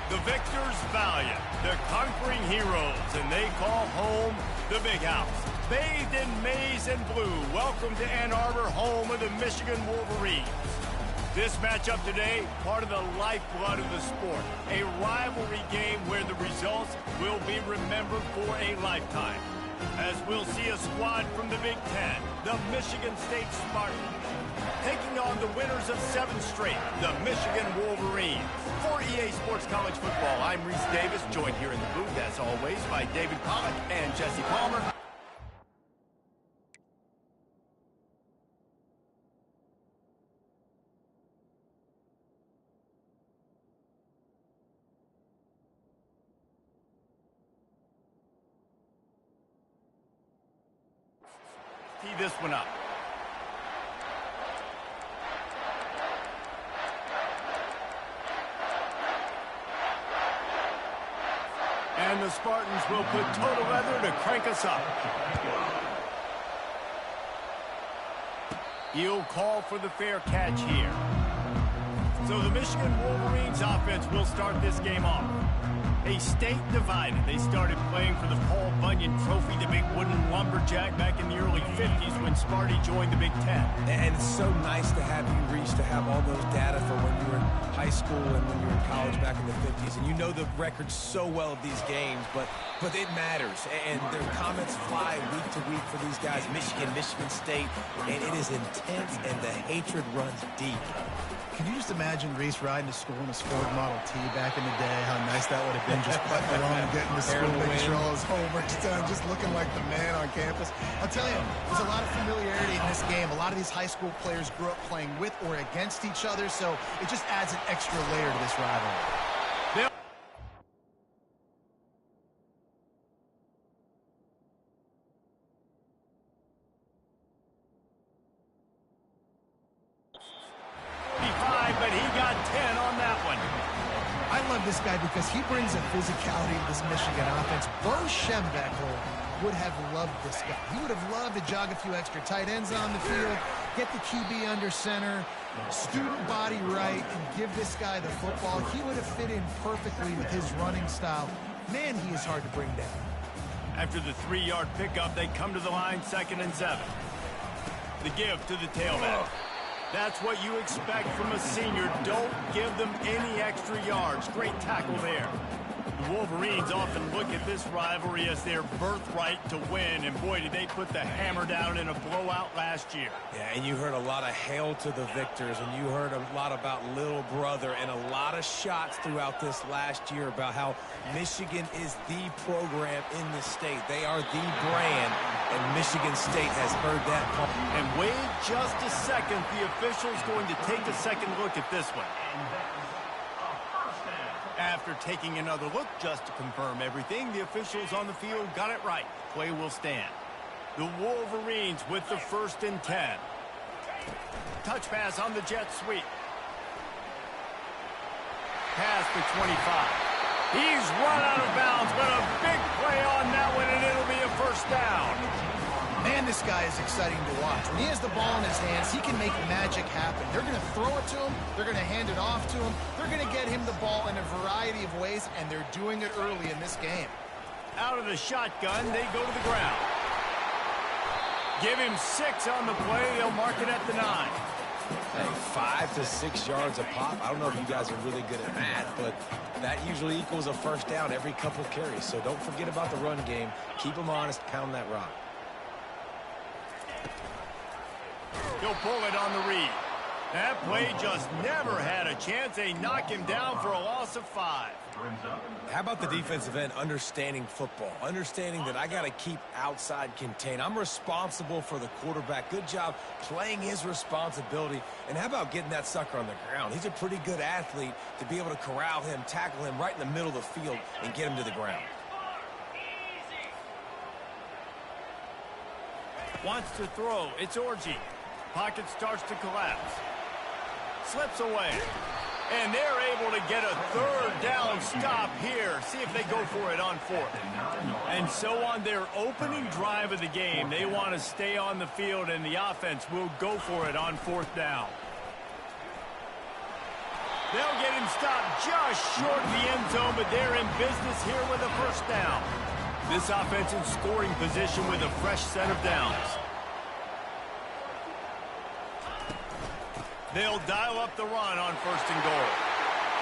The victors valiant, the conquering heroes, and they call home the Big House. Bathed in maize and blue, welcome to Ann Arbor, home of the Michigan Wolverines. This matchup today, part of the lifeblood of the sport. A rivalry game where the results will be remembered for a lifetime. As we'll see a squad from the Big Ten, the Michigan State Spartans, taking on the winners of 7 straight, the Michigan Wolverines. For EA Sports College Football, I'm Reese Davis, joined here in the booth, as always, by David Pollack and Jesse Palmer. Tee this one up. And the Spartans will put total leather to crank us up. He'll call for the fair catch here. So the Michigan Wolverines offense will start this game off. A state divided. They started playing for the Paul Bunyan Trophy, the big wooden lumberjack, back in the early 50s when Sparty joined the Big Ten. And it's so nice to have you reach to have all those data from when you were in high school and when you were in college back in the 50s. And you know the records so well of these games, but it matters. And their comments fly week to week for these guys. Michigan, Michigan State, and it is intense and the hatred runs deep. Can you just imagine Reese riding to school in a Ford Model T back in the day? How nice that would have been, just putting along and getting to school, making sure all his homework's done, just looking like the man on campus. I'll tell you, there's a lot of familiarity in this game. A lot of these high school players grew up playing with or against each other, so it just adds an extra layer to this rivalry. But he got 10 on that one. I love this guy because he brings a physicality to this Michigan offense. Bo Schembechler would have loved this guy. He would have loved to jog a few extra tight ends on the field, get the QB under center, student body right, and give this guy the football. He would have fit in perfectly with his running style. Man, he is hard to bring down. After the 3-yard pickup, they come to the line, 2nd and 7. The give to the tailback. That's what you expect from a senior. Don't give them any extra yards. Great tackle there. The Wolverines often look at this rivalry as their birthright to win, and boy, did they put the hammer down in a blowout last year. Yeah, and you heard a lot of hail to the victors, and you heard a lot about little brother, and a lot of shots throughout this last year about how Michigan is the program in the state. They are the brand, and Michigan State has heard that. And wait just a second. The official's going to take a second look at this one. After taking another look just to confirm everything, the officials on the field got it right. Play will stand. The Wolverines with the 1st and 10. Touch pass on the jet sweep. Pass to 25. He's run out of bounds, but a big play on that one, and it'll be a 1st down. Man, this guy is exciting to watch. When he has the ball in his hands, he can make magic happen. They're going to throw it to him. They're going to hand it off to him. They're going to get him the ball in a variety of ways, and they're doing it early in this game. Out of the shotgun, they go to the ground. Give him 6 on the play. They'll mark it at the 9. Hey, 5 to 6 yards a pop. I don't know if you guys are really good at math, but that usually equals a 1st down every couple carries. So don't forget about the run game. Keep them honest. Pound that rock. He'll pull it on the read. That play just never had a chance. They knock him down for a loss of 5. How about the defensive end understanding football? Understanding that I got to keep outside contain. I'm responsible for the quarterback. Good job playing his responsibility. And how about getting that sucker on the ground? He's a pretty good athlete to be able to corral him, tackle him right in the middle of the field, and get him to the ground. Wants to throw. It's Orji. Pocket starts to collapse. Slips away. And they're able to get a 3rd down stop here. See if they go for it on 4th. And so on their opening drive of the game, they want to stay on the field, and the offense will go for it on 4th down. They'll get him stopped just short of the end zone, but they're in business here with a first down. This offense in scoring position with a fresh set of downs. They'll dial up the run on 1st and goal.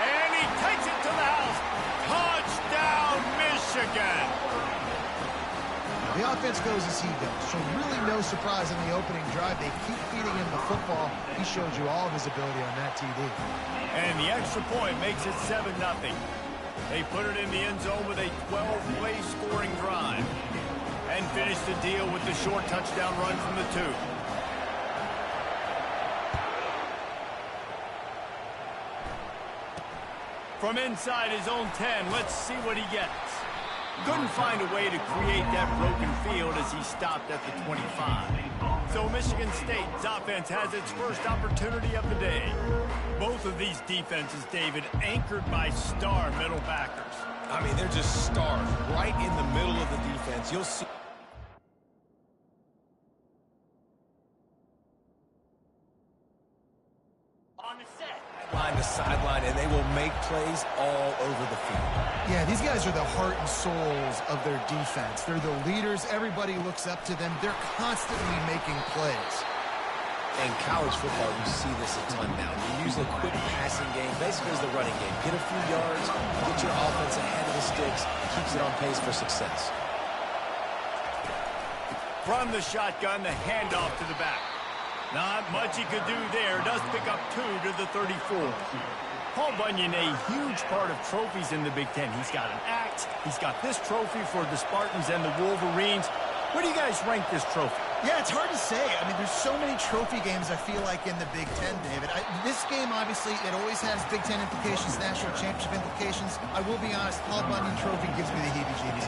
And he takes it to the house. Touchdown, Michigan! The offense goes as he goes, so really no surprise in the opening drive. They keep feeding him the football. He showed you all of his ability on that TD. And the extra point makes it 7-0. They put it in the end zone with a 12-play scoring drive and finish the deal with the short touchdown run from the 2. From inside his own 10, let's see what he gets. Couldn't find a way to create that broken field as he stopped at the 25. So Michigan State's offense has its first opportunity of the day. Both of these defenses, David, anchored by star middle backers. I mean, they're just stars right in the middle of the defense. You'll see. Line to sideline, and they will make plays all over the field. Yeah, these guys are the heart and souls of their defense. They're the leaders. Everybody looks up to them. They're constantly making plays. In college football, you see this a ton now. You use a quick passing game, basically as the running game. Get a few yards, get your offense ahead of the sticks, keeps it on pace for success. From the shotgun, the handoff to the back. Not much he could do there. Does pick up 2 to the 34. Paul Bunyan, a huge part of trophies in the Big Ten. He's got an axe. He's got this trophy for the Spartans and the Wolverines. Where do you guys rank this trophy? Yeah, it's hard to say. I mean, there's so many trophy games, I feel like, in the Big Ten, David. This game, obviously, it always has Big Ten implications, national championship implications. I will be honest, Paul Bunyan Trophy gives me the heebie-jeebies.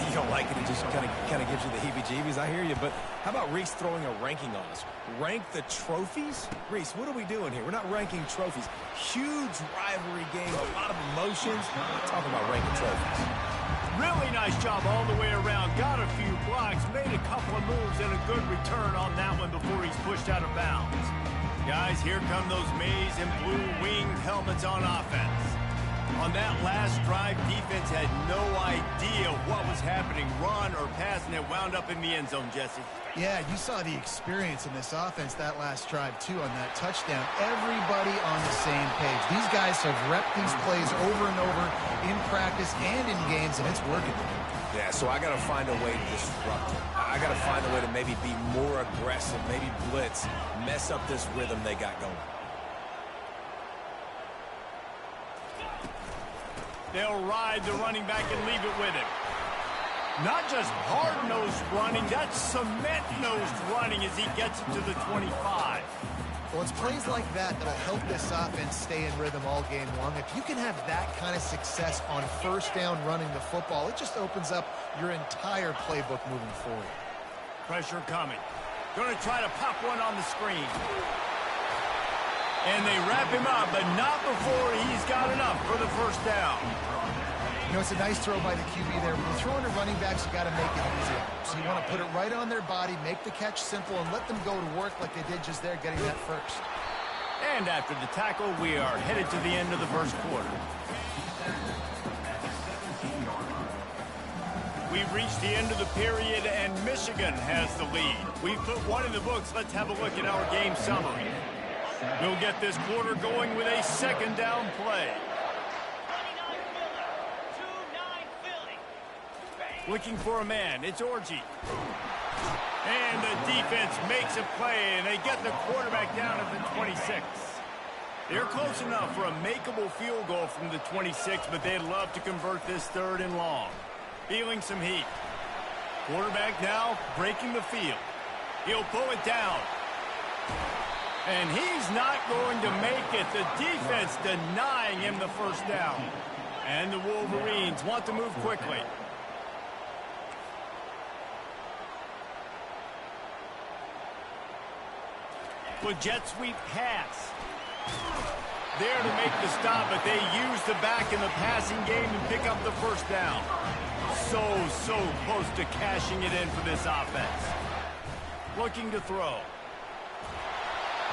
You don't like it, it just kind of gives you the heebie-jeebies. I hear you, but how about Reese throwing a ranking on us? Rank the trophies? Reese, what are we doing here? We're not ranking trophies. Huge rivalry game, a lot of emotions. We're talking about ranking trophies. Really nice job all the way around. Got a few blocks, made a couple of moves, and a good return on that one before he's pushed out of bounds. Guys, here come those maize and blue winged helmets on offense. On that last drive, defense had no idea what was happening, run or pass, and it wound up in the end zone, Jesse. Yeah, you saw the experience in this offense that last drive, too, on that touchdown. Everybody on the same page. These guys have repped these plays over and over in practice and in games, and it's working. Yeah, so I got to find a way to disrupt it. I got to find a way to maybe be more aggressive, maybe blitz, mess up this rhythm they got going. They'll ride the running back and leave it with him. Not just hard-nosed running, that's cement-nosed running as he gets it to the 25. Well, it's plays like that that'll help this offense stay in rhythm all game long. If you can have that kind of success on 1st down running the football, it just opens up your entire playbook moving forward. Pressure coming. Going to try to pop one on the screen. And they wrap him up, but not before he's got enough for the 1st down. You know, it's a nice throw by the QB there. When you're throwing to running backs, you got to make it easy. So you want to put it right on their body, make the catch simple, and let them go to work like they did just there, getting that first. And after the tackle, we are headed to the end of the 1st quarter. We've reached the end of the period, and Michigan has the lead. We've put one in the books. Let's have a look at our game summary. We'll get this quarter going with a 2nd down play. Looking for a man. It's Orji. And the defense makes a play, and they get the quarterback down at the 26. They're close enough for a makeable field goal from the 26, but they'd love to convert this 3rd and long. Feeling some heat. Quarterback now breaking the field. He'll pull it down. And he's not going to make it. The defense denying him the 1st down. And the Wolverines want to move quickly. With jet sweep pass. There to make the stop, but they use the back in the passing game and pick up the 1st down. So close to cashing it in for this offense. Looking to throw.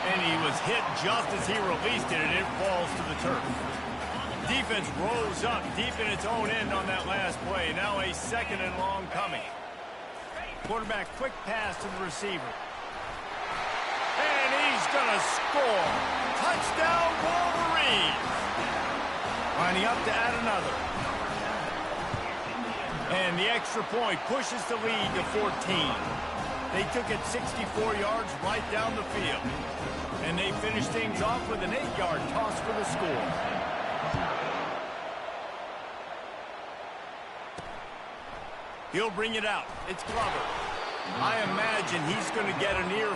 And he was hit just as he released it, and it falls to the turf. Defense rose up deep in its own end on that last play. Now a 2nd and long coming. Quarterback quick pass to the receiver. And he's going to score. Touchdown, Wolverines. Lining up to add another. And the extra point pushes the lead to 14. They took it 64 yards right down the field. And they finished things off with an 8-yard toss for the score. He'll bring it out. It's Glover. I imagine he's going to get an ear.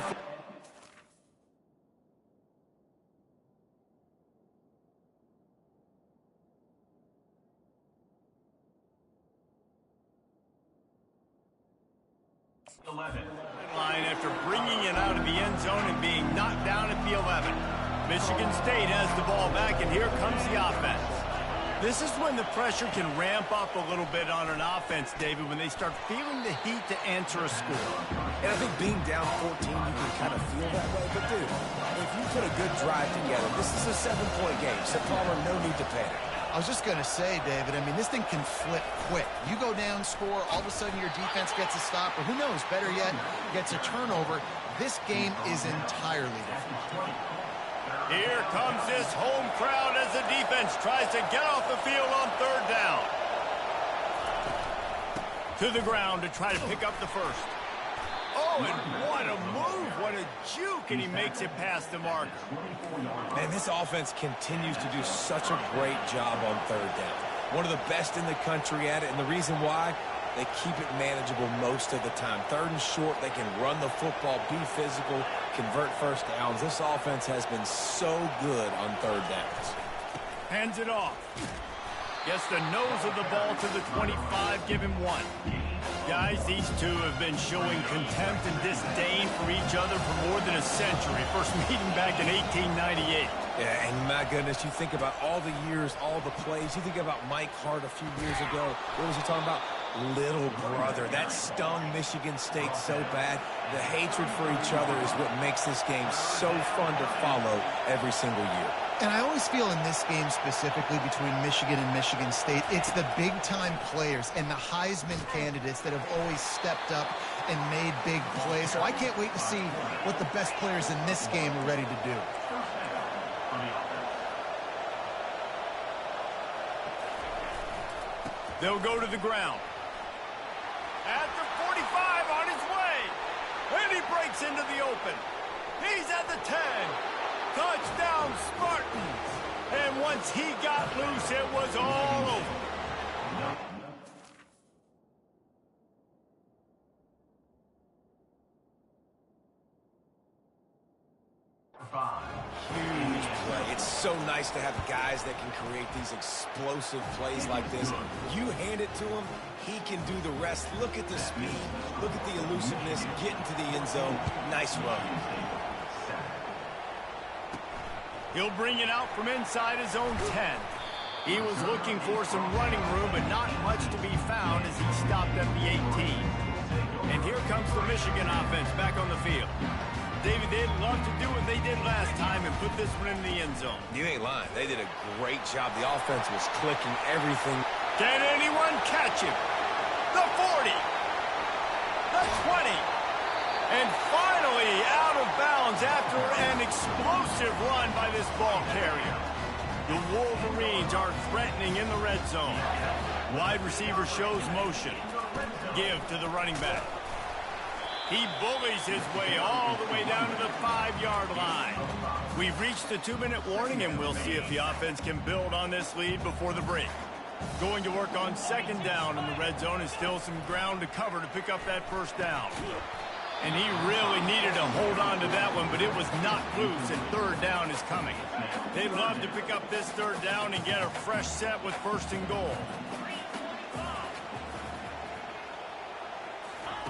Line after bringing it out of the end zone and being knocked down at the 11. Michigan State has the ball back, and here comes the offense. This is when the pressure can ramp up a little bit on an offense, David, when they start feeling the heat to answer a score. And I think being down 14, you can kind of feel that way. But, dude, if you put a good drive together, this is a 7-point game. So, Palmer, no need to panic. I was just going to say, David, I mean, this thing can flip quick. You go down, score, all of a sudden your defense gets a stop, or who knows, better yet, gets a turnover. This game is entirely different. Here comes this home crowd as the defense tries to get off the field on 3rd down. To the ground to try to pick up the first. Oh, and what a move, what a juke, and he makes it past the marker. Man, this offense continues to do such a great job on 3rd down. One of the best in the country at it, and the reason why, they keep it manageable most of the time. 3rd and short, they can run the football, be physical, convert first downs. This offense has been so good on 3rd downs. Hands it off. Gets the nose of the ball to the 25, give him 1. Guys, these two have been showing contempt and disdain for each other for more than a century. First meeting back in 1898. Yeah, and my goodness, you think about all the years, all the plays. You think about Mike Hart a few years ago. What was he talking about? Little brother. That stung Michigan State so bad. The hatred for each other is what makes this game so fun to follow every single year. And I always feel in this game specifically between Michigan and Michigan State, it's the big-time players and the Heisman candidates that have always stepped up and made big plays. So I can't wait to see what the best players in this game are ready to do. They'll go to the ground. At the 45 on his way. And he breaks into the open. He's at the 10. Touchdown, Spartans. And once he got loose, it was all over. Huge play. It's so nice to have guys that can create these explosive plays like this. You hand it to him, he can do the rest. Look at the speed. Look at the elusiveness. Getting to the end zone. Nice run. He'll bring it out from inside his own 10. He was looking for some running room, but not much to be found as he stopped at the 18. And here comes the Michigan offense back on the field. David, they'd love to do what they did last time and put this one in the end zone. You ain't lying. They did a great job. The offense was clicking everything. Can anyone catch him? The 40. The 20. And finally out of bounds after an explosive run by this ball carrier. The Wolverines are threatening in the red zone. Wide receiver shows motion. Give to the running back. He bullies his way all the way down to the 5-yard line. We've reached the 2-minute warning, and we'll see if the offense can build on this lead before the break. Going to work on 2nd down in the red zone, and still some ground to cover to pick up that first down. And he really needed to hold on to that one, but it was knocked loose, and 3rd down is coming. They'd love to pick up this 3rd down and get a fresh set with 1st and goal.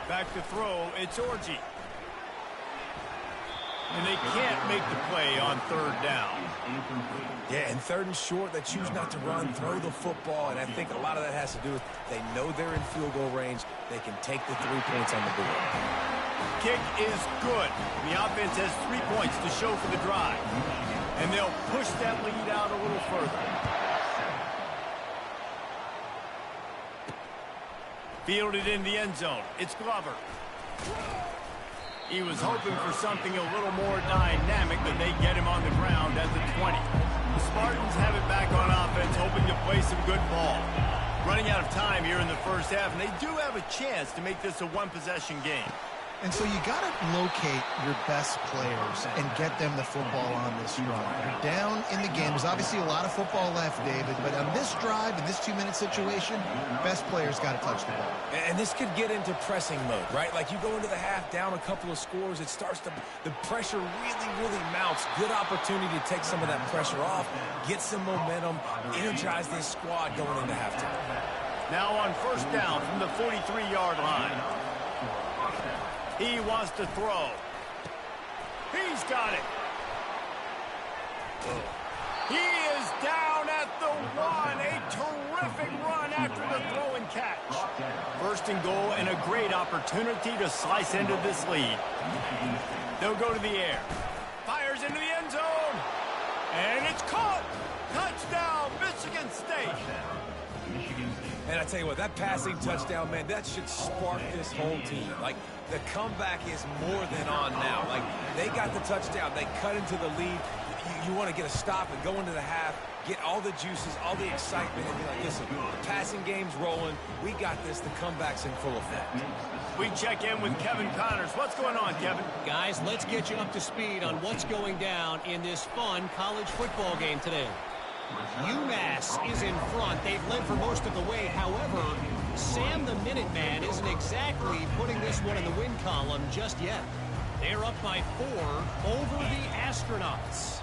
Back to throw, it's Orji. And they can't make the play on 3rd down. Yeah, and 3rd and short, they choose not to run, throw the football, and I think a lot of that has to do with they know they're in field goal range. They can take the 3 points on the board. Kick is good. The offense has 3 points to show for the drive. And they'll push that lead out a little further. Fielded in the end zone. It's Glover. He was hoping for something a little more dynamic, but they get him on the ground at the 20. The Spartans have it back on offense, hoping to play some good ball. Running out of time here in the first half, and they do have a chance to make this a one-possession game. And so you got to locate your best players and get them the football on this run. You're down in the game. There's obviously a lot of football left, David, but on this drive, in this 2-minute situation, best players got to touch the ball. And this could get into pressing mode, right? Like you go into the half down a couple of scores, it starts to, the pressure really mounts. Good opportunity to take some of that pressure off, get some momentum, energize this squad going into halftime. Now on first down from the 43-yard line. He wants to throw. He's got it. He is down at the 1. A terrific run after the throw and catch. First and goal and a great opportunity to slice into this lead. They'll go to the air. Fires into the end zone. And it's caught. Touchdown, Michigan State. And I tell you what, that passing touchdown, man, that should spark this whole team. Like, the comeback is more than on now. Like, they got the touchdown. They cut into the lead. You want to get a stop and go into the half, get all the juices, all the excitement, and be like, listen, the passing game's rolling. We got this. The comeback's in full effect. We check in with Kevin Connors. What's going on, Kevin? Guys, let's get you up to speed on what's going down in this fun college football game today. UMass is in front. They've led for most of the way. However, Sam the Minuteman isn't exactly putting this one in the win column just yet. They're up by 4 over the Astronauts.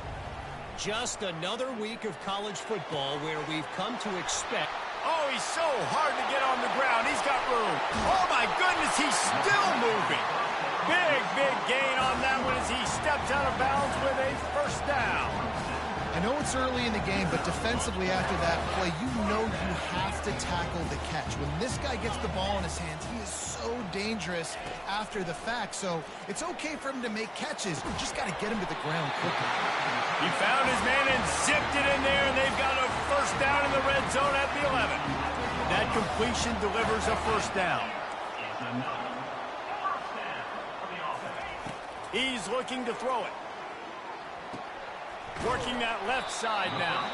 Just another week of college football where we've come to expect. Oh, he's so hard to get on the ground. He's got room. Oh, my goodness, he's still moving. Big gain on that one as he steps out of bounds with a first down. I know it's early in the game, but defensively after that play, you know you have to tackle the catch. When this guy gets the ball in his hands, he is so dangerous after the fact. So it's okay for him to make catches. You just got to get him to the ground quickly. He found his man and zipped it in there, and they've got a first down in the red zone at the 11. That completion delivers a first down. He's looking to throw it. Working that left side now.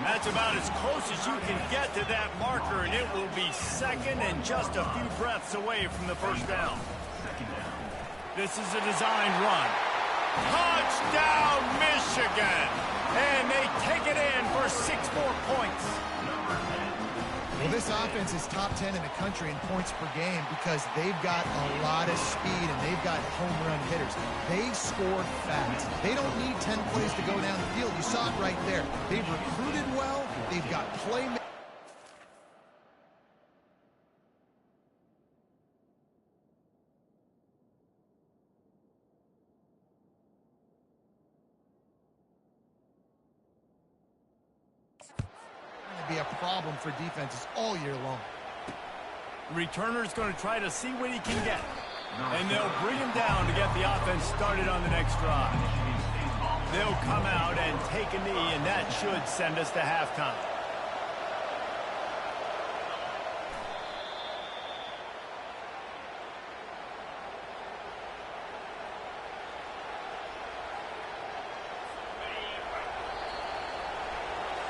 That's about as close as you can get to that marker, and it will be second and just a few breaths away from the first down. This is a design run. Touchdown, Michigan! And they take it in for 6 more points. Well, this offense is top 10 in the country in points per game because they've got a lot of speed and they've got home run hitters. They score fast. They don't need 10 plays to go down the field. You saw it right there. They've recruited well. They've got playmakers. Be a problem for defenses all year long. Returner's going to try to see what he can get. And they'll bring him down to get the offense started on the next drive. They'll come out and take a knee, and that should send us to halftime.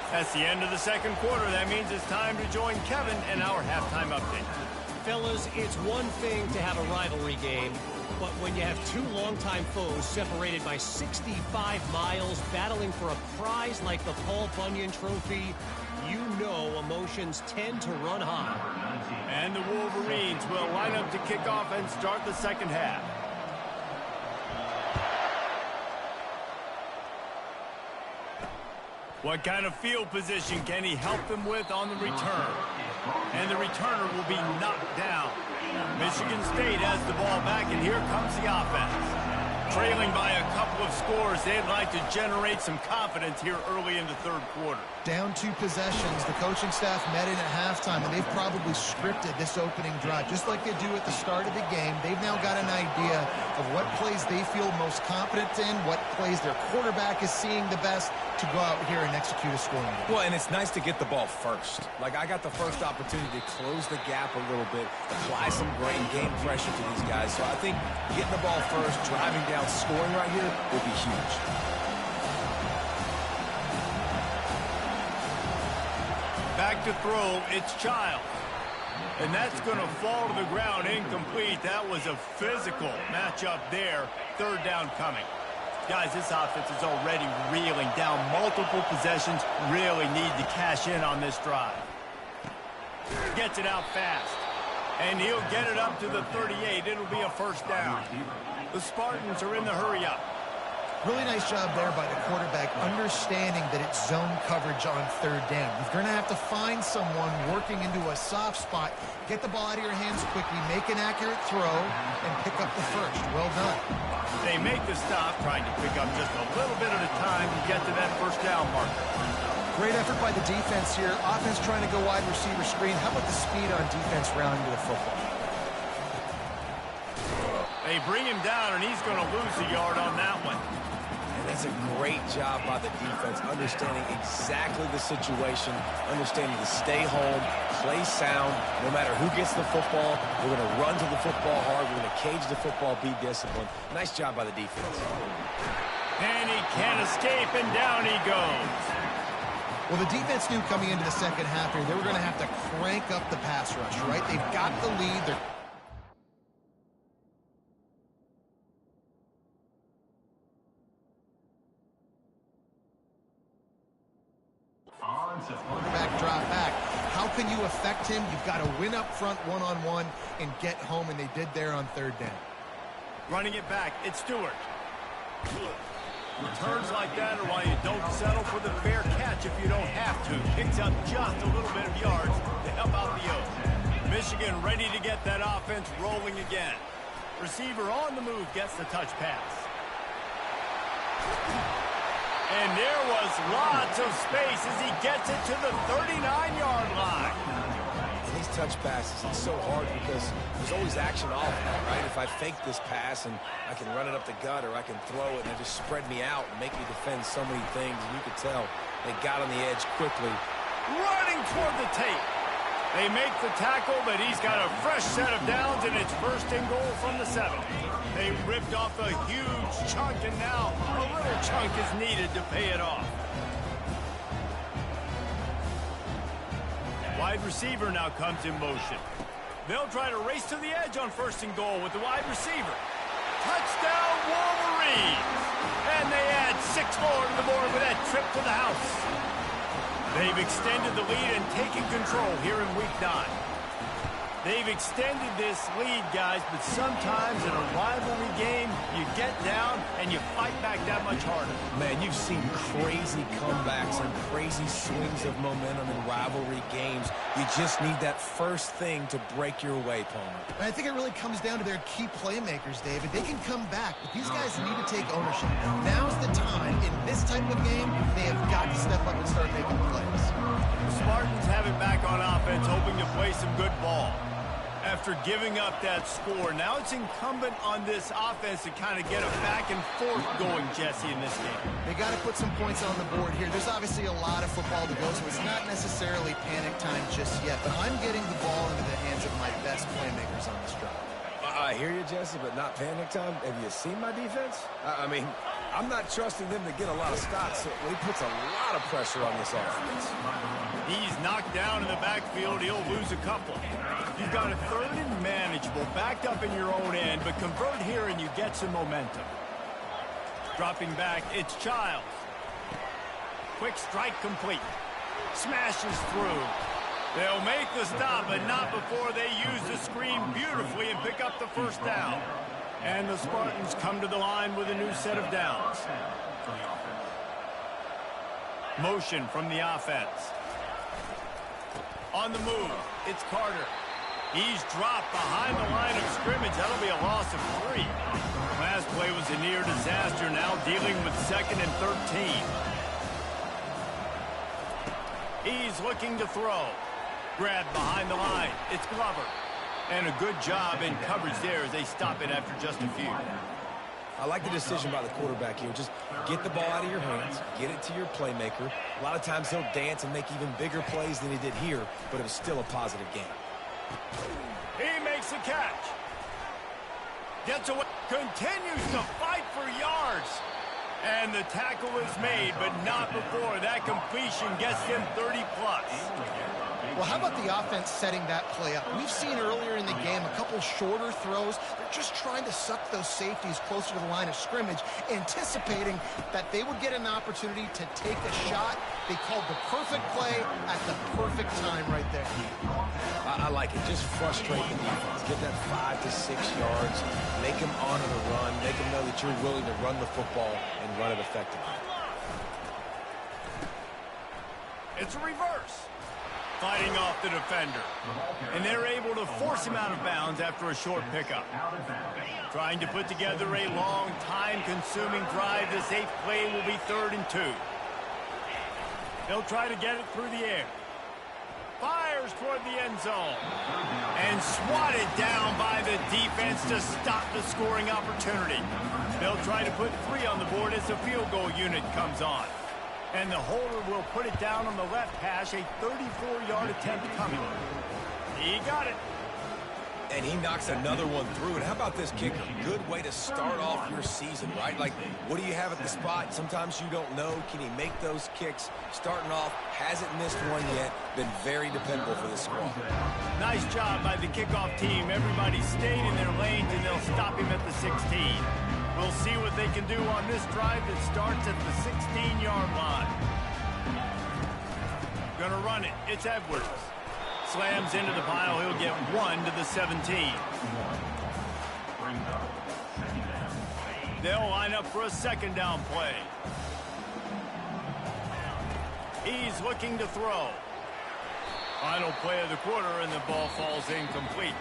That's the end of the second quarter. That means it's time to join Kevin in our halftime update. Fellas, it's one thing to have a rivalry game, but when you have 2 longtime foes separated by 65 miles battling for a prize like the Paul Bunyan Trophy, you know emotions tend to run high. And the Wolverines will line up to kick off and start the second half. What kind of field position can he help them with on the return? And the returner will be knocked down. Michigan State has the ball back, and here comes the offense. Trailing by a couple of scores, they'd like to generate some confidence here early in the third quarter. Down 2 possessions. The coaching staff met in at halftime, and they've probably scripted this opening drive, just like they do at the start of the game. They've now got an idea of what plays they feel most confident in, what plays their quarterback is seeing the best to go out here and execute a scoring game. Well, and it's nice to get the ball first. Like, I got the first opportunity to close the gap a little bit, apply some great game pressure to these guys. So I think getting the ball first, driving down, scoring right here will be huge. Back to throw, it's Childs. And that's going to fall to the ground incomplete. That was a physical matchup there. Third down coming. Guys, this offense is already reeling down multiple possessions. Really need to cash in on this drive. Gets it out fast. And he'll get it up to the 38. It'll be a first down. The Spartans are in the hurry-up. Really nice job there by the quarterback, understanding that it's zone coverage on third down. You're going to have to find someone working into a soft spot, get the ball out of your hands quickly, make an accurate throw, and pick up the first. Well done. They make the stop, trying to pick up just a little bit at a time to get to that first down marker. Great effort by the defense here. Offense trying to go wide receiver screen. How about the speed on defense rounding to the football? They bring him down, and he's going to lose a yard on that one. That's a great job by the defense, understanding exactly the situation, understanding to stay home, play sound. No matter who gets the football, we're going to run to the football hard. We're going to cage the football, be disciplined. Nice job by the defense. And he can't escape, and down he goes. Well, the defense knew coming into the second half here, they were going to have to crank up the pass rush, right? They've got the lead. They're quarterback drop back. How can you affect him? You've got to win up front one-on-one and get home, and they did there on third down. Running it back, it's Stewart. Returns like that are why you don't settle for the fair catch if you don't have to. Picks up just a little bit of yards to help out the O's. Michigan ready to get that offense rolling again. Receiver on the move gets the touch pass. And there was lots of space as he gets it to the 39-yard line. And these touch passes, it's so hard because there's always action off that, right? If I fake this pass and I can run it up the gut or I can throw it and it just spread me out and make me defend so many things, and you could tell they got on the edge quickly. Running toward the tape. They make the tackle, but he's got a fresh set of downs, and it's first and goal from the 7. They ripped off a huge chunk, and now a little chunk is needed to pay it off. Wide receiver now comes in motion. They'll try to race to the edge on first and goal with the wide receiver. Touchdown, Wolverines! And they add 6 more to the board with that trip to the house. They've extended the lead and taken control here in Week 9. They've extended this lead, guys, but sometimes in a rivalry game, you get down and you fight back that much harder. Man, you've seen crazy comebacks and crazy swings of momentum in rivalry games. You just need that first thing to break your way, Palmer. I think it really comes down to their key playmakers, David. They can come back, but these guys need to take ownership. Now's the time. In this type of game, they have got to step up and start making plays. The Spartans have it back on offense, hoping to play some good ball. After giving up that score, now it's incumbent on this offense to kind of get a back and forth going, Jesse, in this game. They got to put some points on the board here. There's obviously a lot of football to go, so it's not necessarily panic time just yet, but I'm getting the ball into the hands of my best playmakers on this drive. I hear you, Jesse, but not panic time. Have you seen my defense? I mean, I'm not trusting them to get a lot of stops, so he puts a lot of pressure on this offense. He's knocked down in the backfield. He'll lose a couple. You've got a third and manageable, backed up in your own end, but convert here and you get some momentum. Dropping back, it's Childs. Quick strike complete. Smashes through. They'll make the stop, but not before they use the screen beautifully and pick up the first down. And the Spartans come to the line with a new set of downs. Motion from the offense. On the move, it's Carter. He's dropped behind the line of scrimmage. That'll be a loss of 3. Last play was a near disaster, now dealing with 2nd and 13. He's looking to throw. Grabbed behind the line. It's Glover. And a good job in coverage there as they stop it after just a few. I like the decision by the quarterback here. Just get the ball out of your hands, get it to your playmaker. A lot of times he'll dance and make even bigger plays than he did here, but it was still a positive game. He makes the catch. Gets away. Continues to fight for yards. And the tackle is made, but not before that completion gets them 30-plus. Well, how about the offense setting that play up? We've seen earlier in the game a couple shorter throws. They're just trying to suck those safeties closer to the line of scrimmage, anticipating that they would get an opportunity to take a shot. They called the perfect play at the perfect time right there. I like it. Just frustrate the defense. Get that 5 to 6 yards. Make them honor the run. Make them know that you're willing to run the football and run it effectively. It's a reverse. Fighting off the defender. And they're able to force him out of bounds after a short pickup. Trying to put together a long, time-consuming drive. This 8th play will be 3rd and 2. They'll try to get it through the air. Fires toward the end zone. And swatted down by the defense to stop the scoring opportunity. They'll try to put 3 on the board as the field goal unit comes on. And the holder will put it down on the left hash, a 34-yard attempt coming. He got it. And he knocks another one through. And how about this kicker? Good way to start off your season, right? Like, what do you have at the spot? Sometimes you don't know. Can he make those kicks? Starting off, hasn't missed one yet. Been very dependable for this squad. Nice job by the kickoff team. Everybody stayed in their lanes, and they'll stop him at the 16. We'll see what they can do on this drive that starts at the 16-yard line. Gonna run it. It's Edwards. Slams into the pile. He'll get 1 to the 17. They'll line up for a 2nd down play. He's looking to throw. Final play of the quarter, and the ball falls incomplete.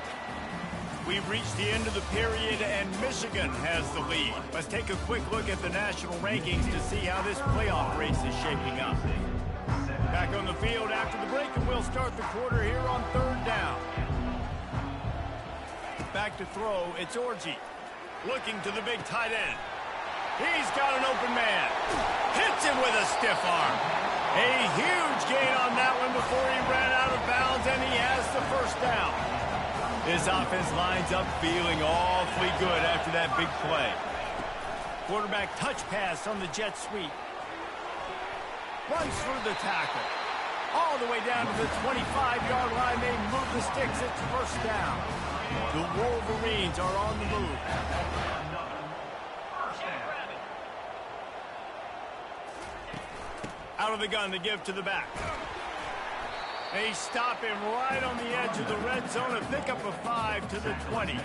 We've reached the end of the period, and Michigan has the lead. Let's take a quick look at the national rankings to see how this playoff race is shaping up. Back on the field after the break, and we'll start the quarter here on 3rd down. Back to throw, it's Orji. Looking to the big tight end. He's got an open man. Hits him with a stiff arm. A huge gain on that one before he ran out of bounds, and he has the 1st down. This offense lines up feeling awfully good after that big play. Quarterback touch pass on the jet sweep. Runs through the tackle. All the way down to the 25-yard line. They move the sticks. It's 1st down. The Wolverines are on the move. Out of the gun to give to the back. They stop him right on the edge of the red zone and pick up a 5 to the 20.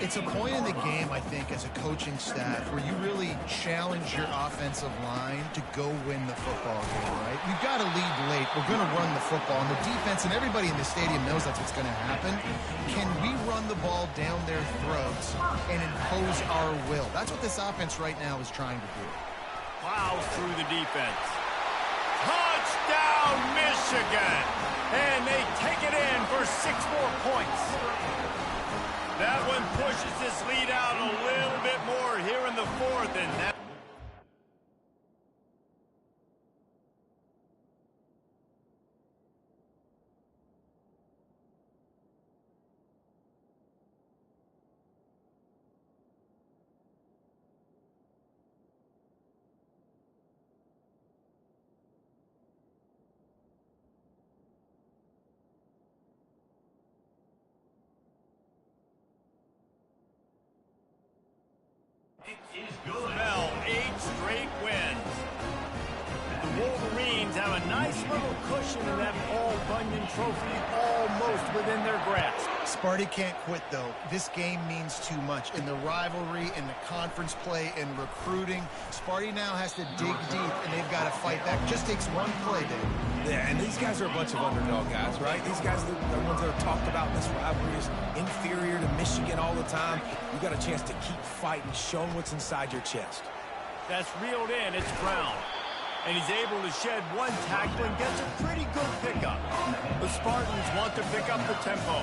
It's a point in the game, I think, as a coaching staff where you really challenge your offensive line to go win the football game, right? We've got to lead late. We're going to run the football. And the defense and everybody in the stadium knows that's what's going to happen. Can we run the ball down their throats and impose our will? That's what this offense right now is trying to do. Plows through the defense. Touchdown, Michigan! And they take it in for 6 more points. That one pushes this lead out a little bit more here in the 4th, and that Bell, 8 straight wins. The Wolverines have a nice little cushion in that Paul Bunyan trophy almost within their grasp. Sparty can't quit, though. This game means too much. In the rivalry, in the conference play, in recruiting, Sparty now has to dig deep, and they've got to fight back. Just takes one play, Dave. Yeah, and these guys are a bunch of underdog guys, right? These guys are the ones that are talked about in this rivalry as inferior to Michigan all the time. You got a chance to keep fighting, show them what's inside your chest. That's reeled in. It's Brown. And he's able to shed one tackle and gets a pretty good pickup. The Spartans want to pick up the tempo.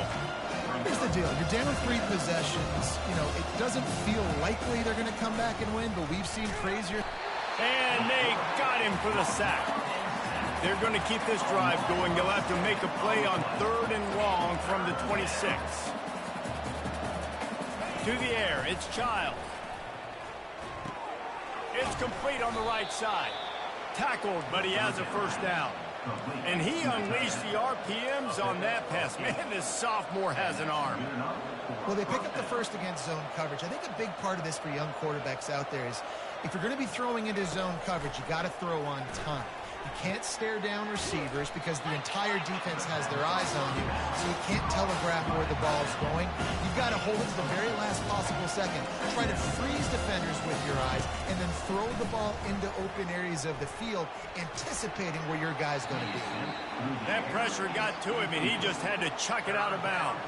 Here's the deal. You're down 3 possessions. You know, it doesn't feel likely they're going to come back and win, but we've seen crazier. And they got him for the sack. They're going to keep this drive going. They'll have to make a play on 3rd and long from the 26. To the air, it's Child. It's complete on the right side. Tackled, but he has a first down. And he unleashed the RPMs on that pass. Man, this sophomore has an arm. Well, they pick up the first against zone coverage. I think a big part of this for young quarterbacks out there is if you're going to be throwing into zone coverage, you got to throw on time. You can't stare down receivers because the entire defense has their eyes on you, so you can't telegraph where the ball's going. You've got to hold it to the very last possible second. Try to freeze defenders with your eyes and then throw the ball into open areas of the field, anticipating where your guy's going to be. That pressure got to him, and he just had to chuck it out of bounds.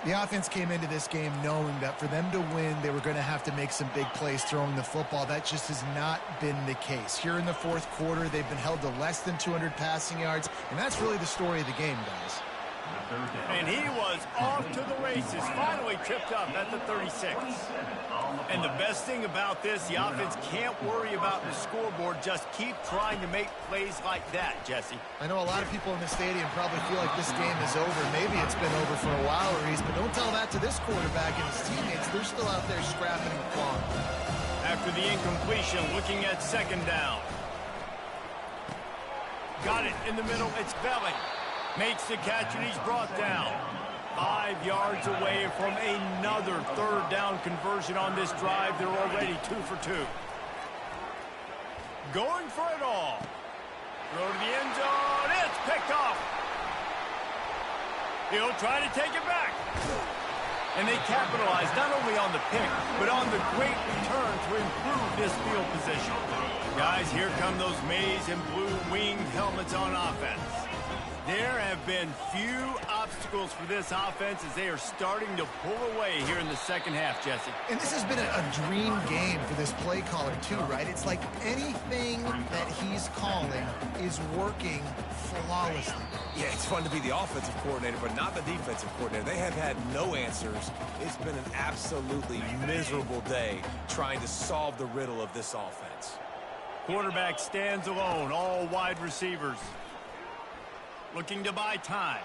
The offense came into this game knowing that for them to win, they were going to have to make some big plays throwing the football. That just has not been the case. Here in the 4th quarter, they've been held to less than 200 passing yards, and that's really the story of the game, guys. And he was off to the races, finally tripped up at the 36. And the best thing about this, the offense can't worry about the scoreboard. Just keep trying to make plays like that, Jesse. I know a lot of people in the stadium probably feel like this game is over. Maybe it's been over for a while, Reese, but don't tell that to this quarterback and his teammates. They're still out there scrapping and clawing. After the incompletion, looking at 2nd down. Got it in the middle. It's Belling. Makes the catch, and he's brought down. 5 yards away from another 3rd down conversion on this drive. They're already 2 for 2. Going for it all. Throw to the end zone. It's picked off. He'll try to take it back. And they capitalize not only on the pick, but on the great return to improve this field position. Guys, here come those maize and blue winged helmets on offense. There have been few obstacles for this offense as they are starting to pull away here in the 2nd half, Jesse. And this has been a dream game for this play caller, too, right? It's like anything that he's calling is working flawlessly. Yeah, it's fun to be the offensive coordinator, but not the defensive coordinator. They have had no answers. It's been an absolutely miserable day trying to solve the riddle of this offense. Quarterback stands alone, all wide receivers. Looking to buy time.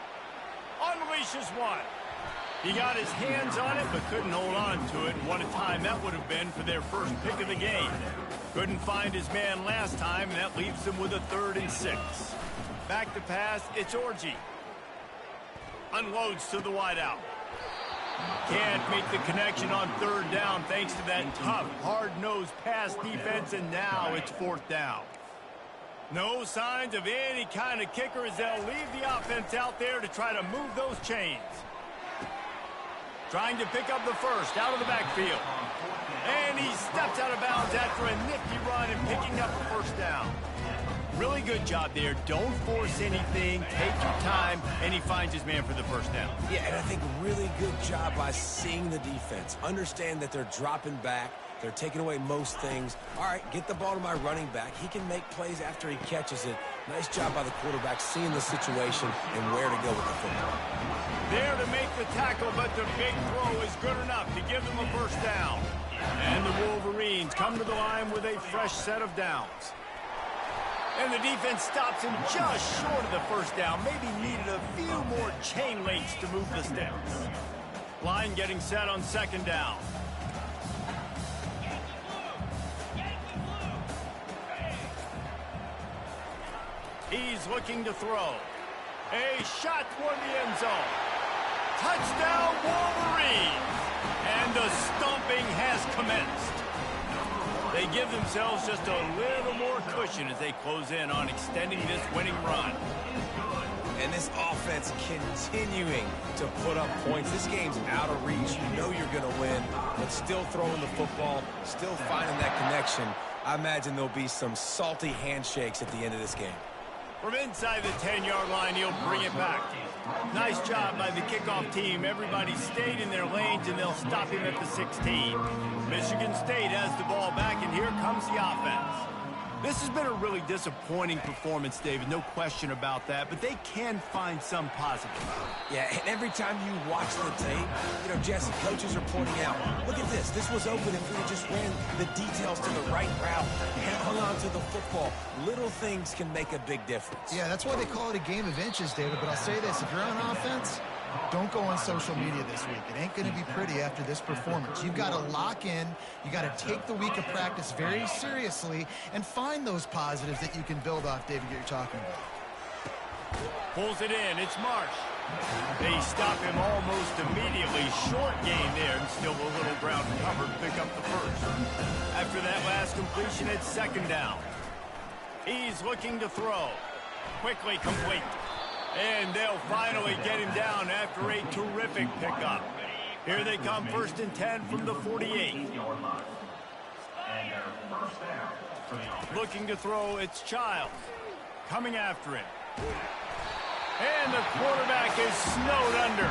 Unleashes one. He got his hands on it, but couldn't hold on to it. And what a time that would have been for their first pick of the game. Couldn't find his man last time, and that leaves them with a 3rd and 6. Back to pass, it's Orji. Unloads to the wideout. Can't make the connection on 3rd down thanks to that tough, hard-nosed pass defense, and now it's 4th down. No signs of any kind of kicker as they'll leave the offense out there to try to move those chains. Trying to pick up the first out of the backfield. And he steps out of bounds after a nifty run and picking up the 1st down. Really good job there. Don't force anything. Take your time. And he finds his man for the 1st down. Yeah, and I think really good job by seeing the defense. Understand that they're dropping back. They're taking away most things. All right, get the ball to my running back. He can make plays after he catches it. Nice job by the quarterback seeing the situation and where to go with the football. There to make the tackle, but the big throw is good enough to give them a 1st down. And the Wolverines come to the line with a fresh set of downs. And the defense stops him just short of the 1st down. Maybe needed a few more chain links to move the sticks. Line getting set on 2nd down. He's looking to throw. A shot toward the end zone. Touchdown, Wolverines! And the stomping has commenced. They give themselves just a little more cushion as they close in on extending this winning run. And this offense continuing to put up points. This game's out of reach. You know you're going to win, but still throwing the football, still finding that connection. I imagine there'll be some salty handshakes at the end of this game. From inside the 10-yard line, he'll bring it back. Nice job by the kickoff team. Everybody stayed in their lanes, and they'll stop him at the 16. Michigan State has the ball back, and here comes the offense. This has been a really disappointing performance, David. No question about that, but they can find some positive. Yeah, and every time you watch the tape, Jesse, coaches are pointing out, look at this. This was open if we just ran the details to the right route, hung on to the football. Little things can make a big difference. Yeah, that's why they call it a game of inches, David. But I'll say this, if you're on offense, don't go on social media this week. It ain't going to be pretty after this performance. You've got to lock in. You got to take the week of practice very seriously and find those positives that you can build off, David, that you're talking about. Pulls it in. It's Marsh. They stop him almost immediately. Short gain there, and still a little ground covered to pick up the first. After that last completion, it's second down. He's looking to throw. Quickly complete. And they'll finally get him down after a terrific pickup. Here they come, 1st and 10 from the 48. Looking to throw, it's Childs. Coming after him. And the quarterback is snowed under.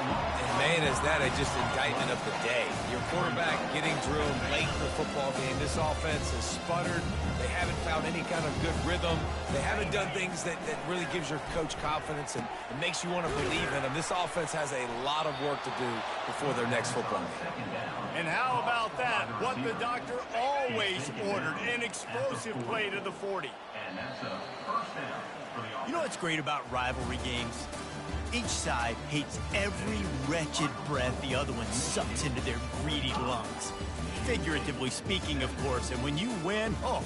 And man, is that just indictment of the day. Your quarterback getting drilled late in the football game. This offense has sputtered. They haven't found any kind of good rhythm. They haven't done things that really gives your coach confidence and makes you want to believe in them. This offense has a lot of work to do before their next football game. And how about that? What the doctor always ordered, an explosive play to the 40. You know what's great about rivalry games? Each side hates every wretched breath the other one sucks into their greedy lungs. Figuratively speaking, of course, and when you win, oh,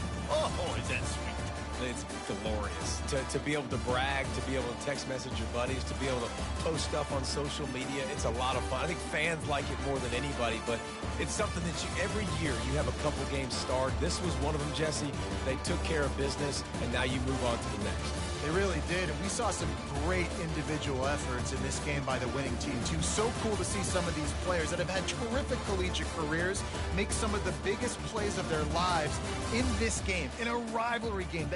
is that sweet. It's glorious to be able to brag, to be able to text message your buddies, to be able to post stuff on social media. It's a lot of fun. I think fans like it more than anybody, but it's something that every year you have a couple games start. This was one of them, Jesse. They took care of business, and now you move on to the next. They really did, and we saw some great individual efforts in this game by the winning team, too. So cool to see some of these players that have had terrific collegiate careers make some of the biggest plays of their lives in this game, in a rivalry game.